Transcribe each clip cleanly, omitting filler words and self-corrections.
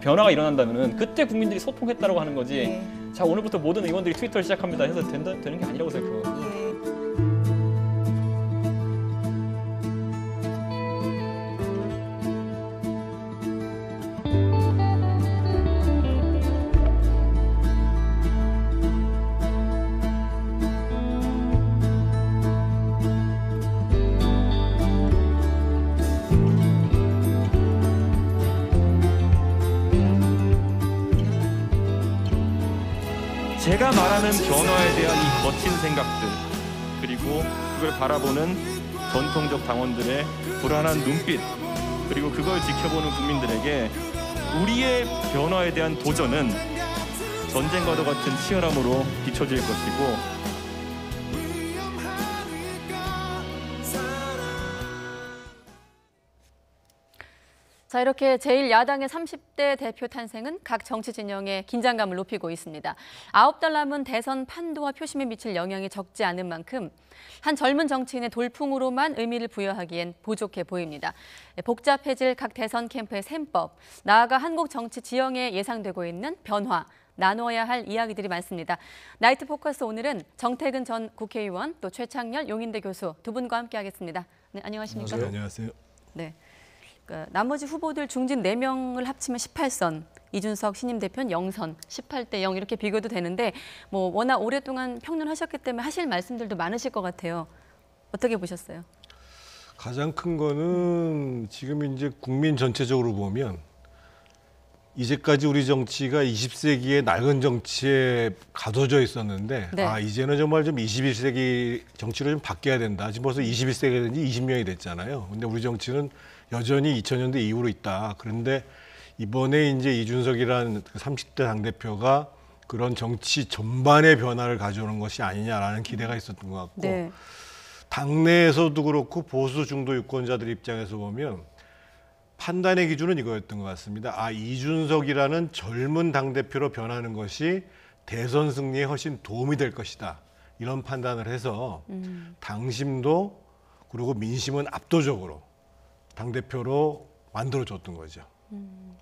변화가 일어난다면은 그때 국민들이 소통했다라고 하는 거지. 예. 자, 오늘부터 모든 의원들이 트위터를 시작합니다 해서 되는 게 아니라고 생각해요. 예. 제가 말하는 변화에 대한 이 거친 생각들, 그리고 그걸 바라보는 전통적 당원들의 불안한 눈빛, 그리고 그걸 지켜보는 국민들에게 우리의 변화에 대한 도전은 전쟁과도 같은 치열함으로 비춰질 것이고, 자, 이렇게 제1야당의 30대 대표 탄생은 각 정치 진영의 긴장감을 높이고 있습니다. 9달 남은 대선 판도와 표심에 미칠 영향이 적지 않은 만큼 한 젊은 정치인의 돌풍으로만 의미를 부여하기엔 부족해 보입니다. 복잡해질 각 대선 캠프의 셈법, 나아가 한국 정치 지형에 예상되고 있는 변화, 나눠야 할 이야기들이 많습니다. 나이트 포커스 오늘은 정태근 전 국회의원, 또 최창렬 용인대 교수 두 분과 함께하겠습니다. 네, 안녕하십니까? 네, 안녕하세요. 네. 나머지 후보들 중진 4명을 합치면 18선, 이준석 신임 대표는 0선, 18대 0 이렇게 비교도 되는데 뭐 워낙 오랫동안 평론하셨기 때문에 하실 말씀들도 많으실 것 같아요. 어떻게 보셨어요? 가장 큰 거는 지금 이제 국민 전체적으로 보면 이제까지 우리 정치가 20세기의 낡은 정치에 가둬져 있었는데 네. 이제는 정말 좀 21세기 정치로 좀 바뀌어야 된다. 지금 벌써 21세기가 된 지 20년이 됐잖아요. 근데 우리 정치는 여전히 2000년대 이후로 있다. 그런데 이번에 이제 이준석이라는 30대 당대표가 그런 정치 전반의 변화를 가져오는 것이 아니냐라는 기대가 있었던 것 같고 네. 당내에서도 그렇고 보수 중도 유권자들 입장에서 보면 판단의 기준은 이거였던 것 같습니다. 이준석이라는 젊은 당대표로 변하는 것이 대선 승리에 훨씬 도움이 될 것이다. 이런 판단을 해서 당심도 그리고 민심은 압도적으로 당대표로 만들어줬던 거죠.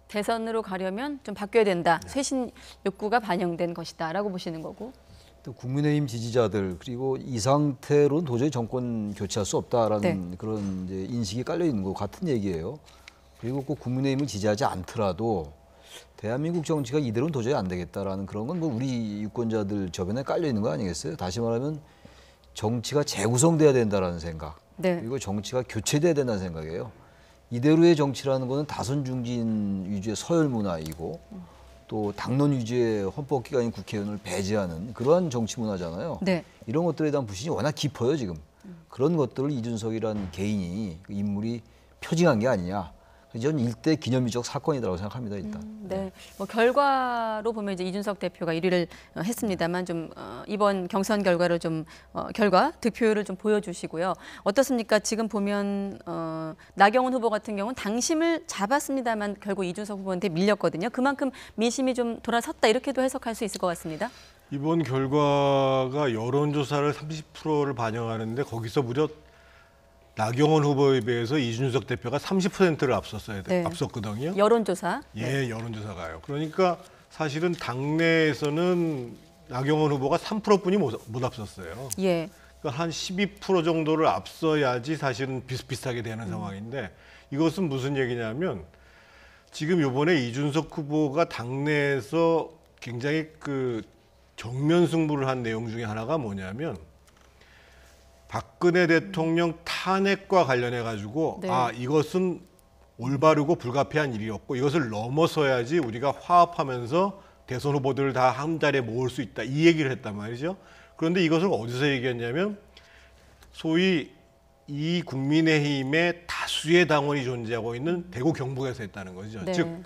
대선으로 가려면 좀 바뀌어야 된다. 쇄신 욕구가 반영된 것이다라고 보시는 거고. 또 국민의힘 지지자들 그리고 이 상태로는 도저히 정권 교체할 수 없다라는 그런 이제 인식이 깔려 있는 것 같은 얘기예요. 그리고 꼭 국민의힘을 지지하지 않더라도 대한민국 정치가 이대로는 도저히 안 되겠다라는 그런 건 뭐 우리 유권자들 저변에 깔려 있는 거 아니겠어요? 다시 말하면 정치가 재구성돼야 된다라는 생각. 네. 그리고 정치가 교체돼야 된다는 생각이에요. 이대로의 정치라는 것은 다선 중진 위주의 서열 문화이고 또 당론 위주의 헌법기관인 국회의원을 배제하는 그러한 정치 문화잖아요. 네. 이런 것들에 대한 불신이 워낙 깊어요 지금. 그런 것들을 이준석이라는 개인이 그 인물이 표징한 게 아니냐. 저는 일대 기념비적 사건이라고 생각합니다 일단. 네. 뭐 결과로 보면 이제 이준석 대표가 1위를 했습니다만 좀 이번 경선 결과를 좀 결과 득표율을 좀 보여주시고요. 어떻습니까? 지금 보면 나경원 후보 같은 경우는 당심을 잡았습니다만 결국 이준석 후보한테 밀렸거든요. 그만큼 민심이 좀 돌아섰다 이렇게도 해석할 수 있을 것 같습니다. 이번 결과가 여론조사를 30%를 반영하는데 거기서 무려 나경원 후보에 비해서 이준석 대표가 30%를 앞섰거든요. 여론조사. 예, 여론조사가요. 그러니까 사실은 당내에서는 나경원 후보가 3%뿐이 못 앞섰어요. 예. 그러니까 한 12% 정도를 앞서야지 사실은 비슷비슷하게 되는 상황인데 이것은 무슨 얘기냐면 지금 이번에 이준석 후보가 당내에서 굉장히 그 정면 승부를 한 내용 중에 하나가 뭐냐면 박근혜 대통령 탄핵과 관련해 가지고 네. 이것은 올바르고 불가피한 일이었고 이것을 넘어서야지 우리가 화합하면서 대선 후보들을 다 한 자리에 모을 수 있다 이 얘기를 했단 말이죠. 그런데 이것을 어디서 얘기했냐면 소위 이 국민의힘의 다수의 당원이 존재하고 있는 대구 경북에서 했다는 거죠. 네. 즉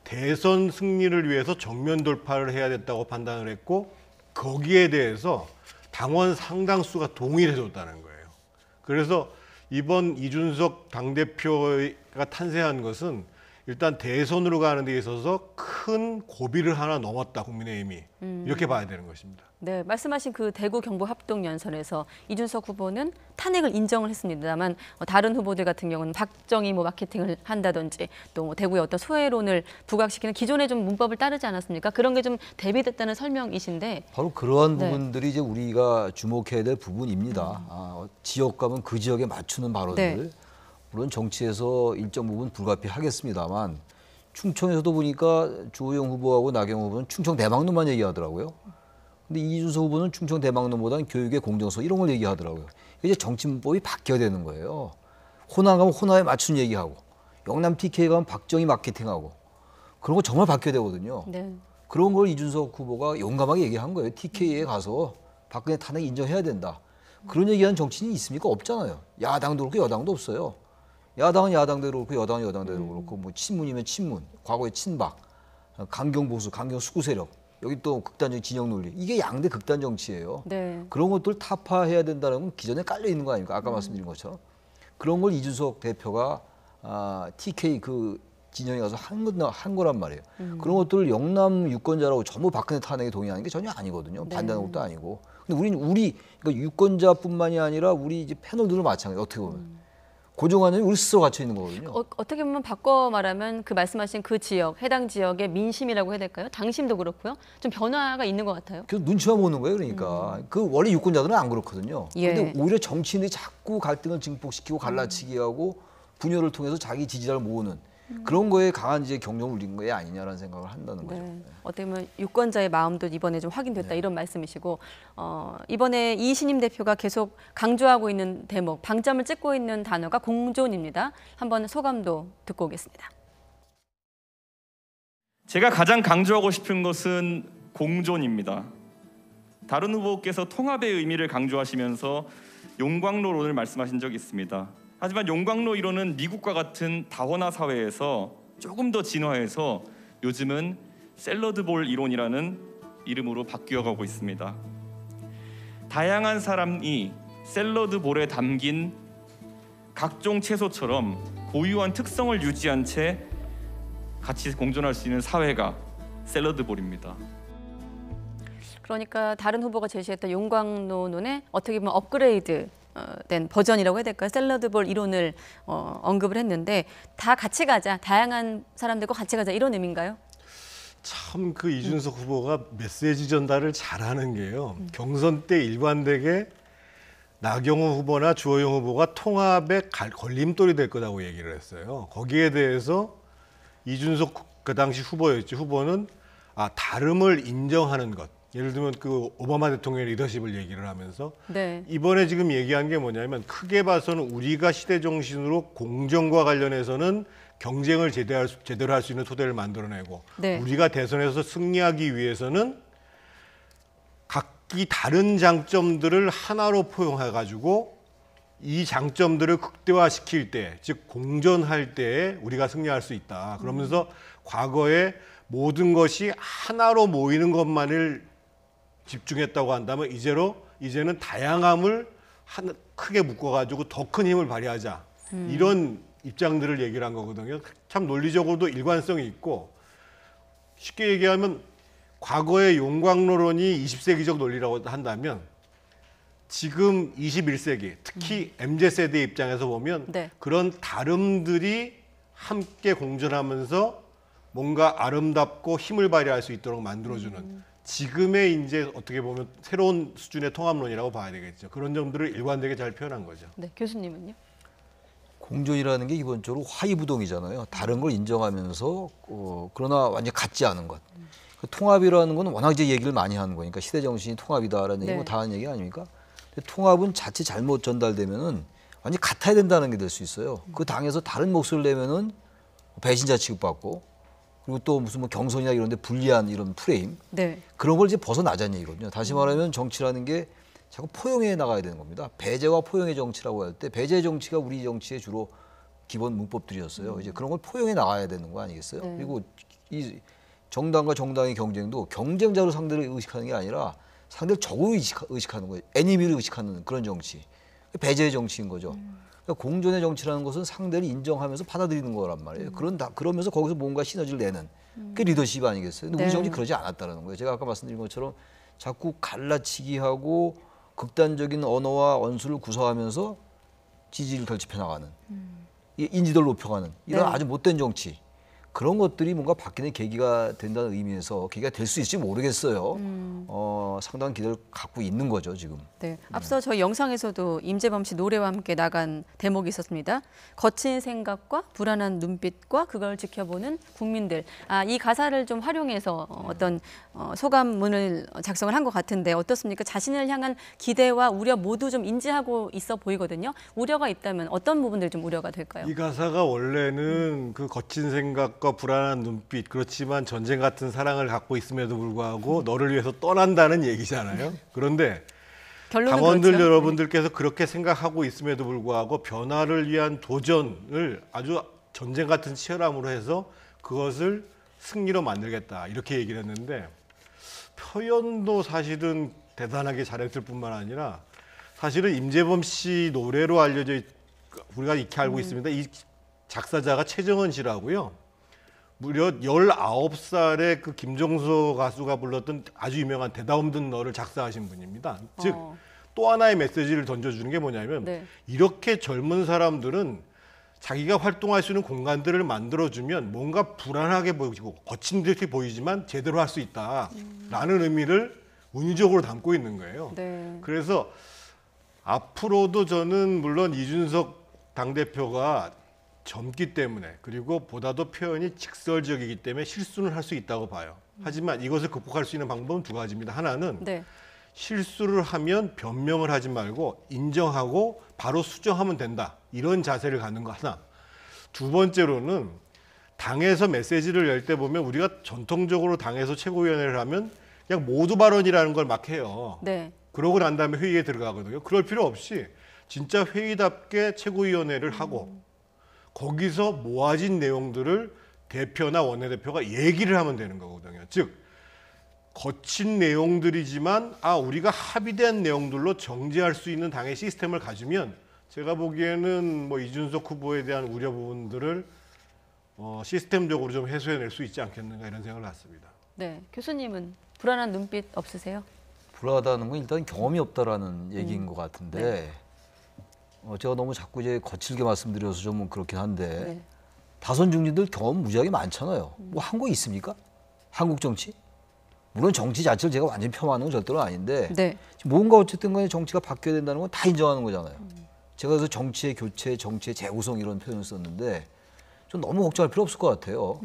대선 승리를 위해서 정면 돌파를 해야 됐다고 판단을 했고 거기에 대해서 당원 상당수가 동의를 해줬다는 거예요. 그래서 이번 이준석 당대표가 탄생한 것은 일단 대선으로 가는 데 있어서 큰 고비를 하나 넘었다 국민의힘이 이렇게 봐야 되는 것입니다. 네, 말씀하신 그 대구 경북 합동 연설에서 이준석 후보는 탄핵을 인정을 했습니다만 다른 후보들 같은 경우는 박정희 마케팅을 한다든지 또 대구의 어떤 소외론을 부각시키는 기존의 좀 문법을 따르지 않았습니까? 그런 게 좀 대비됐다는 설명이신데 바로 그러한 네. 부분들이 이제 우리가 주목해야 될 부분입니다. 지역 가면 그 지역에 맞추는 발언들. 네. 물론 정치에서 일정 부분 불가피하겠습니다만 충청에서도 보니까 주호영 후보하고 나경원 후보는 충청 대망로만 얘기하더라고요. 근데 이준석 후보는 충청 대망로보다는 교육의 공정성 이런 걸 얘기하더라고요. 이제 정치 문법이 바뀌어야 되는 거예요. 호남 가면 호남에 맞춘 얘기하고 영남 TK 가면 박정희 마케팅하고 그런 거 정말 바뀌어야 되거든요. 네. 그런 걸 이준석 후보가 용감하게 얘기한 거예요. TK에 가서 박근혜 탄핵 인정해야 된다. 그런 얘기하는 정치인이 있습니까? 없잖아요. 야당도 그렇고 여당도 없어요. 야당은 야당대로 그렇고 여당은 여당대로 그렇고 뭐 친문이면 친문, 과거의 친박, 강경 보수, 강경 수구 세력, 여기 또 극단적 진영 논리. 이게 양대 극단 정치예요. 네. 그런 것들 타파해야 된다는 건 기존에 깔려 있는 거 아닙니까? 아까 말씀드린 것처럼. 그런 걸 이준석 대표가 TK 그 진영에 가서 한 거란 말이에요. 그런 것들을 영남 유권자라고 전부 박근혜 탄핵에 동의하는 게 전혀 아니거든요. 네. 반대하는 것도 아니고. 근데 우리 그러니까 유권자뿐만이 아니라 우리 이제 패널들도 마찬가지예요. 어떻게 보면. 고정관념이 우리 스스로 갇혀 있는 거거든요. 어떻게 보면 바꿔 말하면 그 말씀하신 그 지역, 해당 지역의 민심이라고 해야 될까요? 당심도 그렇고요. 좀 변화가 있는 것 같아요. 그래서 눈치만 보는 거예요. 그러니까 그 원래 유권자들은 안 그렇거든요. 예. 그런데 오히려 정치인들이 자꾸 갈등을 증폭시키고 갈라치기하고 분열을 통해서 자기 지지자를 모으는 그런 거에 강한 이제 경종을 울린 게 아니냐라는 생각을 한다는 거죠. 네. 어떻게 보면 유권자의 마음도 이번에 좀 확인됐다 이런 말씀이시고 이번에 이신임 대표가 계속 강조하고 있는 대목, 방점을 찍고 있는 단어가 공존입니다. 한번 소감도 듣고 오겠습니다. 제가 가장 강조하고 싶은 것은 공존입니다. 다른 후보께서 통합의 의미를 강조하시면서 용광로론을 말씀하신 적이 있습니다. 하지만 용광로 이론은 미국과 같은 다원화 사회에서 조금 더 진화해서 요즘은 샐러드볼 이론이라는 이름으로 바뀌어가고 있습니다. 다양한 사람이 샐러드볼에 담긴 각종 채소처럼 고유한 특성을 유지한 채 같이 공존할 수 있는 사회가 샐러드볼입니다. 그러니까 다른 후보가 제시했던 용광로론의 어떻게 보면 업그레이드 된 버전이라고 해야 될까요? 샐러드볼 이론을 언급을 했는데 다 같이 가자, 다양한 사람들과 같이 가자 이런 의미인가요? 참 그 이준석 후보가 메시지 전달을 잘하는 게요. 경선 때 일관되게 나경원 후보나 주호영 후보가 통합의 걸림돌이 될 거라고 얘기를 했어요. 거기에 대해서 이준석 그 당시 후보였죠. 후보는 다름을 인정하는 것. 예를 들면 그 오바마 대통령의 리더십을 얘기를 하면서 네. 이번에 지금 얘기한 게 뭐냐면 크게 봐서는 우리가 시대 정신으로 공정과 관련해서는 경쟁을 제대로 할 수 있는 토대를 만들어내고 네. 우리가 대선에서 승리하기 위해서는 각기 다른 장점들을 하나로 포용해가지고 이 장점들을 극대화시킬 때, 즉 공존할 때 우리가 승리할 수 있다. 그러면서 과거에 모든 것이 하나로 모이는 것만을 집중했다고 한다면 이제는 다양함을 크게 묶어가지고 더 큰 힘을 발휘하자. 이런 입장들을 얘기를 한 거거든요. 참 논리적으로도 일관성이 있고 쉽게 얘기하면 과거의 용광로론이 20세기적 논리라고 한다면 지금 21세기 특히 MZ세대 입장에서 보면 네. 그런 다름들이 함께 공존하면서 뭔가 아름답고 힘을 발휘할 수 있도록 만들어주는 지금의 이제 어떻게 보면 새로운 수준의 통합론이라고 봐야 되겠죠. 그런 점들을 일관되게 잘 표현한 거죠. 네, 교수님은요? 공존이라는 게 기본적으로 화이부동이잖아요. 다른 걸 인정하면서 그러나 완전히 같지 않은 것. 그 통합이라는 건 워낙 이제 얘기를 많이 하는 거니까 시대 정신이 통합이다라는 얘기 네. 다 하는 얘기 아닙니까? 근데 통합은 자칫 잘못 전달되면은 완전히 같아야 된다는 게 될 수 있어요. 그 당에서 다른 목소리를 내면은 배신자 취급받고 그리고 또 무슨 뭐 경선이나 이런 데 불리한 이런 프레임 네. 그런 걸 이제 벗어나자는 얘기거든요. 다시 말하면 정치라는 게 자꾸 포용해 나가야 되는 겁니다. 배제와 포용의 정치라고 할 때 배제 정치가 우리 정치의 주로 기본 문법들이었어요. 이제 그런 걸 포용해 나가야 되는 거 아니겠어요? 네. 그리고 이 정당과 정당의 경쟁도 경쟁자로 상대를 의식하는 게 아니라 상대를 적으로 의식하는 거예요. 애니미를 의식하는 그런 정치. 배제의 정치인 거죠. 그러니까 공존의 정치라는 것은 상대를 인정하면서 받아들이는 거란 말이에요. 그러면서 거기서 뭔가 시너지를 내는 그게 리더십 아니겠어요? 근데 우리 네. 정치 그러지 않았다는 거예요. 제가 아까 말씀드린 것처럼 자꾸 갈라치기하고 극단적인 언어와 언수를 구사하면서 지지를 결집해 나가는, 인지도를 높여가는 이런 네. 아주 못된 정치. 그런 것들이 뭔가 바뀌는 계기가 된다는 의미에서 계기가 될 수 있을지 모르겠어요. 상당한 기대를 갖고 있는 거죠, 지금. 네. 앞서 저희 영상에서도 임재범 씨 노래와 함께 나간 대목이 있었습니다. 거친 생각과 불안한 눈빛과 그걸 지켜보는 국민들. 이 가사를 좀 활용해서 어떤 소감문을 작성을 한 것 같은데 어떻습니까? 자신을 향한 기대와 우려 모두 좀 인지하고 있어 보이거든요. 우려가 있다면 어떤 부분들이 좀 우려가 될까요? 이 가사가 원래는 그 거친 생각과 불안한 눈빛, 그렇지만 전쟁 같은 사랑을 갖고 있음에도 불구하고 너를 위해서 떠난다는 얘기잖아요. 그런데 결론은 당원들 그렇죠. 여러분들께서 그렇게 생각하고 있음에도 불구하고 변화를 위한 도전을 아주 전쟁 같은 치열함으로 해서 그것을 승리로 만들겠다 이렇게 얘기를 했는데, 표현도 사실은 대단하게 잘했을 뿐만 아니라 사실은 임재범 씨 노래로 알려져 우리가 익히 알고 있습니다. 이 작사자가 최정은 씨라고요. 무려 19살에 그 김종서 가수가 불렀던 아주 유명한 대다 없는 너를 작사하신 분입니다. 즉 또 하나의 메시지를 던져주는 게 뭐냐면 네. 이렇게 젊은 사람들은 자기가 활동할 수 있는 공간들을 만들어주면 뭔가 불안하게 보이고 거친 듯이 보이지만 제대로 할 수 있다라는 의미를 운유적으로 담고 있는 거예요. 네. 그래서 앞으로도 저는 물론 이준석 당대표가 젊기 때문에, 그리고 보다도 표현이 직설적이기 때문에 실수는 할 수 있다고 봐요. 하지만 이것을 극복할 수 있는 방법은 두 가지입니다. 하나는 네. 실수를 하면 변명을 하지 말고 인정하고 바로 수정하면 된다, 이런 자세를 갖는 거 하나. 두 번째로는 당에서 메시지를 낼 때 보면 우리가 전통적으로 당에서 최고위원회를 하면 그냥 모두 발언이라는 걸 막 해요. 네. 그러고 난 다음에 회의에 들어가거든요. 그럴 필요 없이 진짜 회의답게 최고위원회를 하고 거기서 모아진 내용들을 대표나 원내대표가 얘기를 하면 되는 거거든요. 즉 거친 내용들이지만 우리가 합의된 내용들로 정제할 수 있는 당의 시스템을 가지면 제가 보기에는 뭐 이준석 후보에 대한 우려 부분들을 시스템적으로 좀 해소해낼 수 있지 않겠는가, 이런 생각을 갖습니다. 네. 교수님은 불안한 눈빛 없으세요? 불안하다는 건 일단 경험이 없다라는 얘기인 것 같은데 제가 너무 자꾸 이제 거칠게 말씀드려서 좀 그렇긴 한데 네. 다선 중진들 경험 무지하게 많잖아요. 뭐 한 거 있습니까? 한국 정치? 물론 정치 자체를 제가 완전히 폄하하는 건 절대로 아닌데 네. 뭔가 어쨌든 간에 정치가 바뀌어야 된다는 건 다 인정하는 거잖아요. 제가 그래서 정치의 교체, 정치의 재구성 이런 표현을 썼는데 좀 너무 걱정할 필요 없을 것 같아요.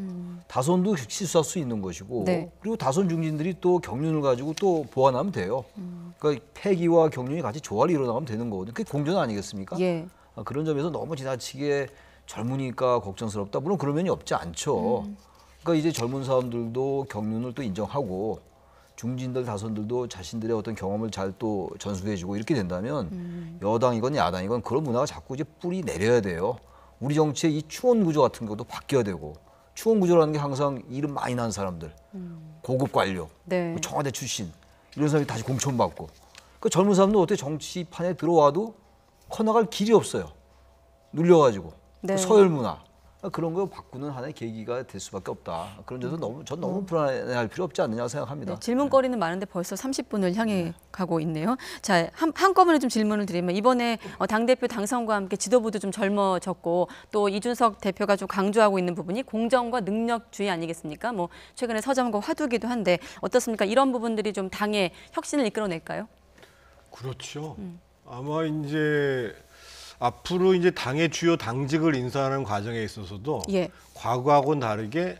다선도 실수할 수 있는 것이고 네. 그리고 다선 중진들이 또 경륜을 가지고 또 보완하면 돼요. 그러니까 패기와 경륜이 같이 조화를 이뤄나가면 되는 거거든요. 그게 공존 아니겠습니까? 예. 그런 점에서 너무 지나치게 젊으니까 걱정스럽다. 물론 그런 면이 없지 않죠. 그러니까 이제 젊은 사람들도 경륜을 또 인정하고 중진들 다선들도 자신들의 어떤 경험을 잘 또 전수해주고 이렇게 된다면 여당이건 야당이건 그런 문화가 자꾸 이제 뿌리 내려야 돼요. 우리 정치의 이 추원 구조 같은 것도 바뀌어야 되고, 추원 구조라는 게 항상 이름 많이 난 사람들, 고급 관료, 네. 뭐 청와대 출신 이런 사람이 다시 공천받고, 그 젊은 사람도 어떻게 정치판에 들어와도 커나갈 길이 없어요. 눌려가지고 네. 서열 문화 그런 거 바꾸는 하나의 계기가 될 수밖에 없다. 그런 점에서 전 너무 불안해할 필요 없지 않느냐 생각합니다. 네, 질문거리는 많은데 벌써 30분을 향해 가고 있네요. 자, 한꺼번에 좀 질문을 드리면 이번에 당대표 당선과 함께 지도부도 좀 젊어졌고 또 이준석 대표가 좀 강조하고 있는 부분이 공정과 능력주의 아니겠습니까? 뭐 최근에 서점과 화두기도 한데 어떻습니까? 이런 부분들이 좀 당의 혁신을 이끌어낼까요? 그렇죠. 아마 이제 앞으로 이제 당의 주요 당직을 인사하는 과정에 있어서도 예. 과거하고는 다르게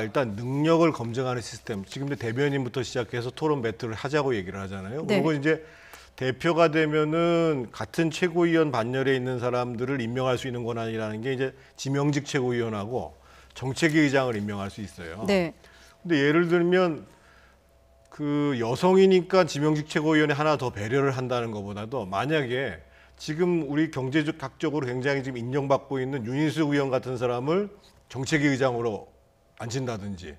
일단 능력을 검증하는 시스템. 지금 대변인부터 시작해서 토론 배틀을 하자고 얘기를 하잖아요. 네. 그리고 이제 대표가 되면은 같은 최고위원 반열에 있는 사람들을 임명할 수 있는 권한이라는 게 이제 지명직 최고위원하고 정책위 의장을 임명할 수 있어요. 네. 근데 예를 들면 그 여성이니까 지명직 최고위원회 하나 더 배려를 한다는 것보다도 만약에 지금 우리 경제학적으로 굉장히 지금 인정받고 있는 윤인수 의원 같은 사람을 정책위 의장으로 앉힌다든지,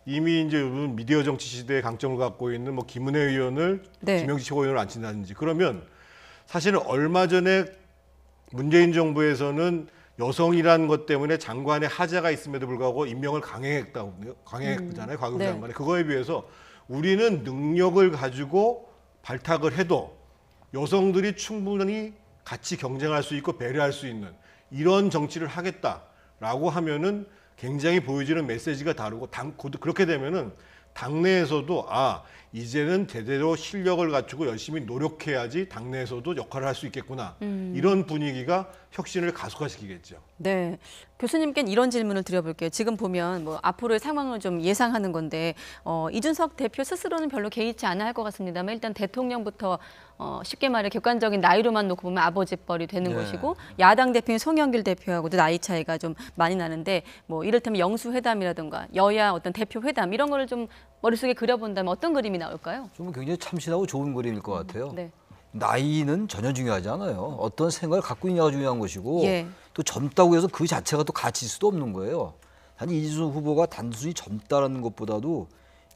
이미 이제 요즘 미디어 정치 시대의 강점을 갖고 있는 뭐 김은혜 의원을 네. 지명직 최고위원으로 앉힌다든지, 그러면 사실은 얼마 전에 문재인 정부에서는 여성이라는 것 때문에 장관의 하자가 있음에도 불구하고 임명을 강행했잖아요. 과거부 네. 장관에. 그거에 비해서 우리는 능력을 가지고 발탁을 해도 여성들이 충분히 같이 경쟁할 수 있고 배려할 수 있는 이런 정치를 하겠다라고 하면은 굉장히 보여지는 메시지가 다르고 그렇게 되면은 당내에서도 이제는 제대로 실력을 갖추고 열심히 노력해야지 당내에서도 역할을 할 수 있겠구나. 이런 분위기가 혁신을 가속화시키겠죠. 네, 교수님께는 이런 질문을 드려볼게요. 지금 보면 뭐 앞으로의 상황을 좀 예상하는 건데 이준석 대표 스스로는 별로 개의치 않아 할 것 같습니다만 일단 대통령부터 쉽게 말해 객관적인 나이로만 놓고 보면 아버지뻘이 되는 것이고 야당 대표인 송영길 대표하고도 나이 차이가 좀 많이 나는데 뭐 이를테면 영수회담이라든가 여야 어떤 대표 회담 이런 거를 좀 머릿속에 그려본다면 어떤 그림이 나올까요? 좀 굉장히 참신하고 좋은 그림일 것 같아요. 네. 나이는 전혀 중요하지 않아요. 어떤 생각을 갖고 있냐가 중요한 것이고 예. 또 젊다고 해서 그 자체가 또 가치일 수도 없는 거예요. 단지 이준석 후보가 단순히 젊다라는 것보다도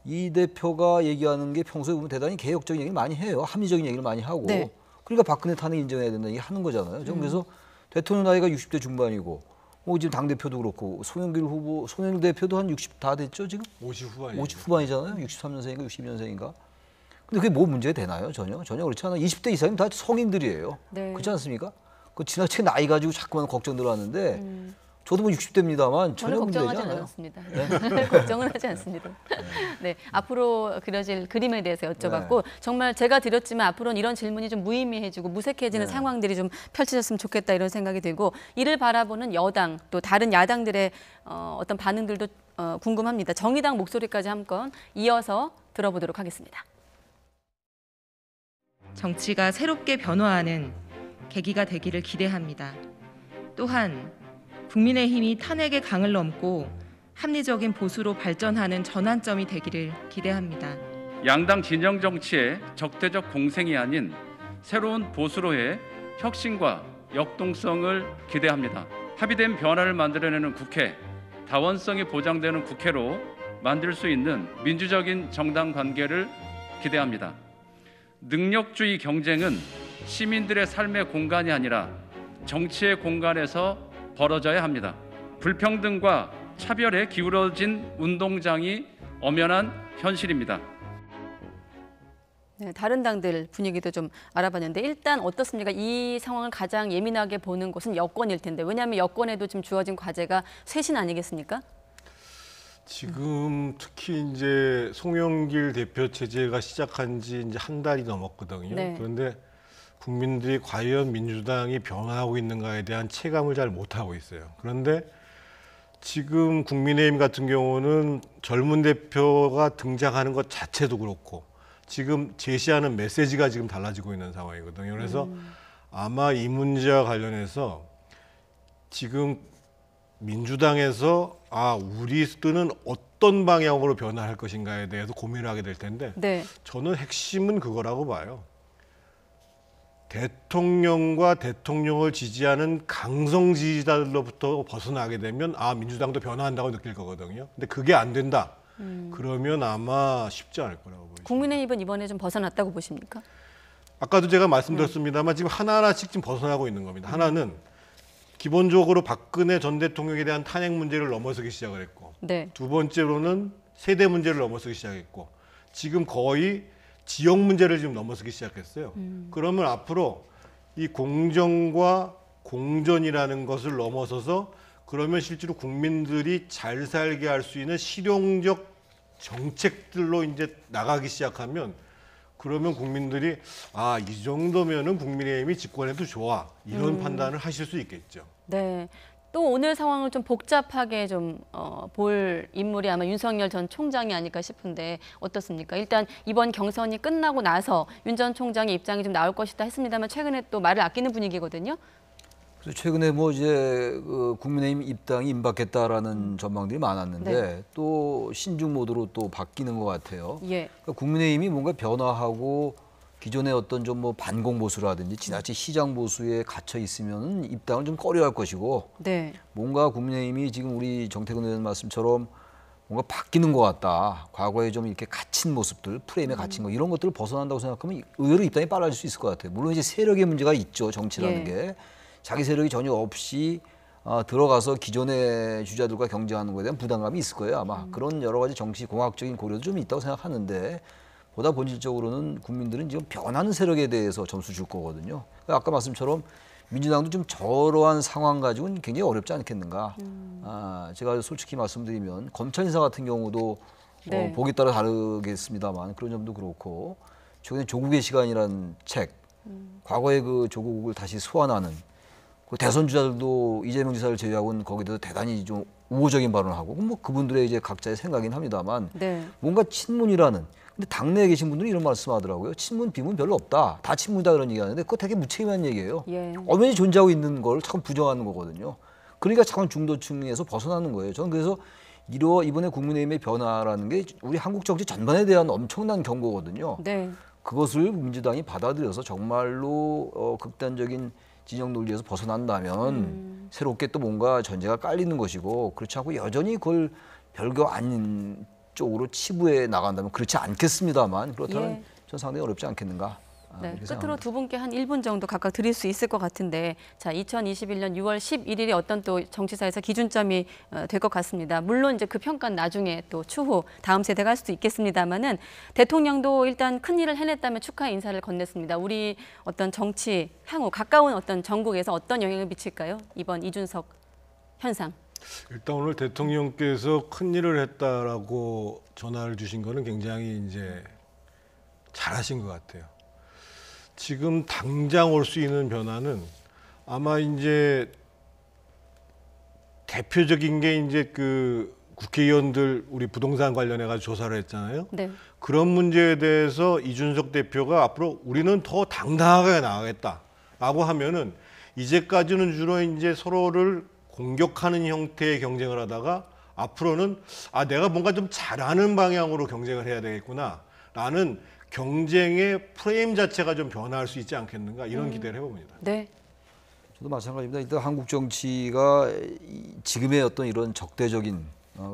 이 대표가 얘기하는 게 평소에 보면 대단히 개혁적인 얘기를 많이 해요. 합리적인 얘기를 많이 하고. 네. 그러니까 박근혜 탄핵 인정해야 된다는 얘기 하는 거잖아요. 저는 그래서 대통령 나이가 60대 중반이고 지금 당대표도 그렇고 송영길 대표도 한 60 다 됐죠 지금? 50 후반이죠. 50 후반이잖아요. 63년생인가 62년생인가? 근데 그게 뭐 문제가 되나요? 전혀 그렇지 않아요. 20대 이상이면 다 성인들이에요. 네. 그렇지 않습니까? 그 지나치게 나이 가지고 자꾸만 걱정 들어왔는데 저도 뭐 60대입니다만 전혀 문제되지 걱정하지 않아요. 않았습니다. 걱정은 하지 않습니다. 네, 앞으로 그려질 그림에 대해서 여쭤봤고 정말 제가 드렸지만 앞으로는 이런 질문이 좀 무의미해지고 무색해지는 상황들이 좀 펼쳐졌으면 좋겠다 이런 생각이 들고 이를 바라보는 여당 또 다른 야당들의 어떤 반응들도 궁금합니다. 정의당 목소리까지 한번 이어서 들어보도록 하겠습니다. 정치가 새롭게 변화하는 계기가 되기를 기대합니다. 또한 국민의힘이 탄핵의 강을 넘고 합리적인 보수로 발전하는 전환점이 되기를 기대합니다. 양당 진영 정치의 적대적 공생이 아닌 새로운 보수로의 혁신과 역동성을 기대합니다. 합의된 변화를 만들어내는 국회, 다원성이 보장되는 국회로 만들 수 있는 민주적인 정당 관계를 기대합니다. 능력주의 경쟁은 시민들의 삶의 공간이 아니라 정치의 공간에서 벌어져야 합니다. 불평등과 차별에 기울어진 운동장이 엄연한 현실입니다. 네, 다른 당들 분위기도 좀 알아봤는데 일단 어떻습니까? 이 상황을 가장 예민하게 보는 곳은 여권일 텐데 왜냐하면 여권에도 지금 주어진 과제가 쇄신 아니겠습니까? 지금 특히 이제 송영길 대표 체제가 시작한 지 이제 한 달이 넘었거든요. 네. 그런데 국민들이 과연 민주당이 변화하고 있는가에 대한 체감을 잘 못하고 있어요. 그런데 지금 국민의힘 같은 경우는 젊은 대표가 등장하는 것 자체도 그렇고 지금 제시하는 메시지가 지금 달라지고 있는 상황이거든요. 그래서 아마 이 문제와 관련해서 지금 민주당에서 우리들은 어떤 방향으로 변화할 것인가에 대해서 고민을 하게 될 텐데 네. 저는 핵심은 그거라고 봐요. 대통령과 대통령을 지지하는 강성 지지자들로부터 벗어나게 되면 민주당도 변화한다고 느낄 거거든요. 근데 그게 안 된다. 그러면 아마 쉽지 않을 거라고 보입니다. 국민의힘은 이번에 좀 벗어났다고 보십니까? 아까도 제가 말씀드렸습니다만 지금 하나하나씩 지금 벗어나고 있는 겁니다. 하나는 기본적으로 박근혜 전 대통령에 대한 탄핵 문제를 넘어서기 시작을 했고 네. 두 번째로는 세대 문제를 넘어서기 시작했고 지금 거의 지역 문제를 지금 넘어서기 시작했어요. 그러면 앞으로 이 공정과 공전이라는 것을 넘어서서 그러면 실제로 국민들이 잘 살게 할 수 있는 실용적 정책들로 이제 나가기 시작하면 그러면 국민들이 이 정도면은 국민의힘이 집권해도 좋아 이런 판단을 하실 수 있겠죠. 네. 또 오늘 상황을 좀 복잡하게 좀 볼 인물이 아마 윤석열 전 총장이 아닐까 싶은데 어떻습니까? 일단 이번 경선이 끝나고 나서 윤 전 총장의 입장이 좀 나올 것이다 했습니다만 최근에 또 말을 아끼는 분위기거든요. 그래서 최근에 뭐 이제 국민의힘 입당이 임박했다라는 전망들이 많았는데 또 신중 모드로 또 바뀌는 것 같아요. 예. 그러니까 국민의힘이 뭔가 변화하고 기존의 어떤 좀 뭐 반공 보수라든지 지나치 시장 보수에 갇혀 있으면 입당을 좀 꺼려할 것이고 네. 뭔가 국민의힘이 지금 우리 정태근 의원 말씀처럼 뭔가 바뀌는 것 같다. 과거에 좀 이렇게 갇힌 모습들, 프레임에 갇힌 거 이런 것들을 벗어난다고 생각하면 의외로 입당이 빨라질 수 있을 것 같아요. 물론 이제 세력의 문제가 있죠. 정치라는 예. 게. 자기 세력이 전혀 없이 들어가서 기존의 주자들과 경쟁하는 것에 대한 부담감이 있을 거예요. 아마 그런 여러 가지 정치 공학적인 고려도 좀 있다고 생각하는데 보다 본질적으로는 국민들은 지금 변하는 세력에 대해서 점수 줄 거거든요. 아까 말씀처럼 민주당도 좀 저러한 상황 가지고는 굉장히 어렵지 않겠는가. 제가 솔직히 말씀드리면 검찰 인사 같은 경우도 네. 보기 따라 다르겠습니다만 그런 점도 그렇고 최근에 조국의 시간이라는 책, 과거의 그 조국을 다시 소환하는 그 대선 주자들도 이재명 지사를 제외하고는 거기에 대해서 대단히 좀 우호적인 발언을 하고 뭐 그분들의 이제 각자의 생각이긴 합니다만 네. 뭔가 친문이라는 근데 당내에 계신 분들은 이런 말씀하더라고요. 친문 비문 별로 없다. 다 친문이다 그런 얘기하는데 그거 되게 무책임한 얘기예요. 예. 엄연히 존재하고 있는 걸 참 부정하는 거거든요. 그러니까 참 중도층에서 벗어나는 거예요. 저는 그래서 이번에 국민의힘의 변화라는 게 우리 한국 정치 전반에 대한 엄청난 경고거든요. 네. 그것을 민주당이 받아들여서 정말로 극단적인 진영 논리에서 벗어난다면 새롭게 또 뭔가 전제가 깔리는 것이고 그렇지 않고 여전히 그걸 별거 아닌 쪽으로 치부해 나간다면 그렇지 않겠습니다만 그렇다면 예. 전 상당히 어렵지 않겠는가. 네, 이렇게 끝으로 생각합니다. 두 분께 한 1분 정도 각각 드릴 수 있을 것 같은데 자, 2021년 6월 11일이 어떤 또 정치사에서 기준점이 될 것 같습니다. 물론 이제 그 평가는 나중에 또 추후 다음 세대가 할 수도 있겠습니다만은 대통령도 일단 큰 일을 해냈다면 축하 인사를 건넸습니다. 우리 어떤 정치 향후 가까운 어떤 전국에서 어떤 영향을 미칠까요? 이번 이준석 현상. 일단 오늘 대통령께서 큰 일을 했다라고 전화를 주신 거는 굉장히 이제 잘하신 것 같아요. 지금 당장 올 수 있는 변화는 아마 이제 대표적인 게 이제 그 국회의원들 우리 부동산 관련해 가지고 조사를 했잖아요. 네. 그런 문제에 대해서 이준석 대표가 앞으로 우리는 더 당당하게 나가겠다라고 하면은 이제까지는 주로 이제 서로를 공격하는 형태의 경쟁을 하다가 앞으로는 내가 뭔가 좀 잘하는 방향으로 경쟁을 해야 되겠구나라는 경쟁의 프레임 자체가 좀 변화할 수 있지 않겠는가 이런 기대를 해봅니다. 네. 저도 마찬가지입니다. 일단 한국 정치가 지금의 어떤 이런 적대적인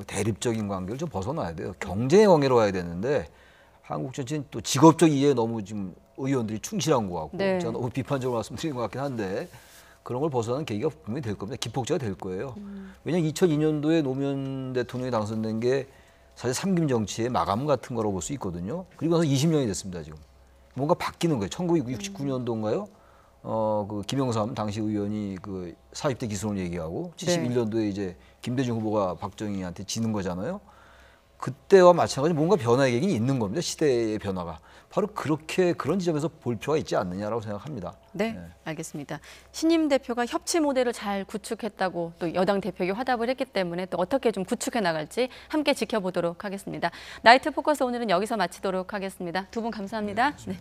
대립적인 관계를 좀 벗어나야 돼요. 경쟁의 관계로 와야 되는데 한국 정치는 또 직업적 이해에 너무 지금 의원들이 충실한 것 같고 네. 제가 너무 비판적으로 말씀드린 것 같긴 한데 그런 걸 벗어나는 계기가 분명히 될 겁니다. 기폭제가 될 거예요. 왜냐하면 2002년도에 노무현 대통령이 당선된 게 사실 삼김 정치의 마감 같은 거라고 볼 수 있거든요. 그리고 나서 20년이 됐습니다, 지금. 뭔가 바뀌는 거예요. 1969년도인가요? 그 김영삼 당시 의원이 그 40대 기순을 얘기하고 71년도에 이제 김대중 후보가 박정희한테 지는 거잖아요. 그때와 마찬가지로 뭔가 변화의 계기는 있는 겁니다. 시대의 변화가. 바로 그렇게 그런 지점에서 볼 필요가 있지 않느냐라고 생각합니다. 네, 알겠습니다. 신임 대표가 협치 모델을 잘 구축했다고 또 여당 대표에게 화답을 했기 때문에 또 어떻게 좀 구축해 나갈지 함께 지켜보도록 하겠습니다. 나이트 포커스 오늘은 여기서 마치도록 하겠습니다. 두 분 감사합니다. 네.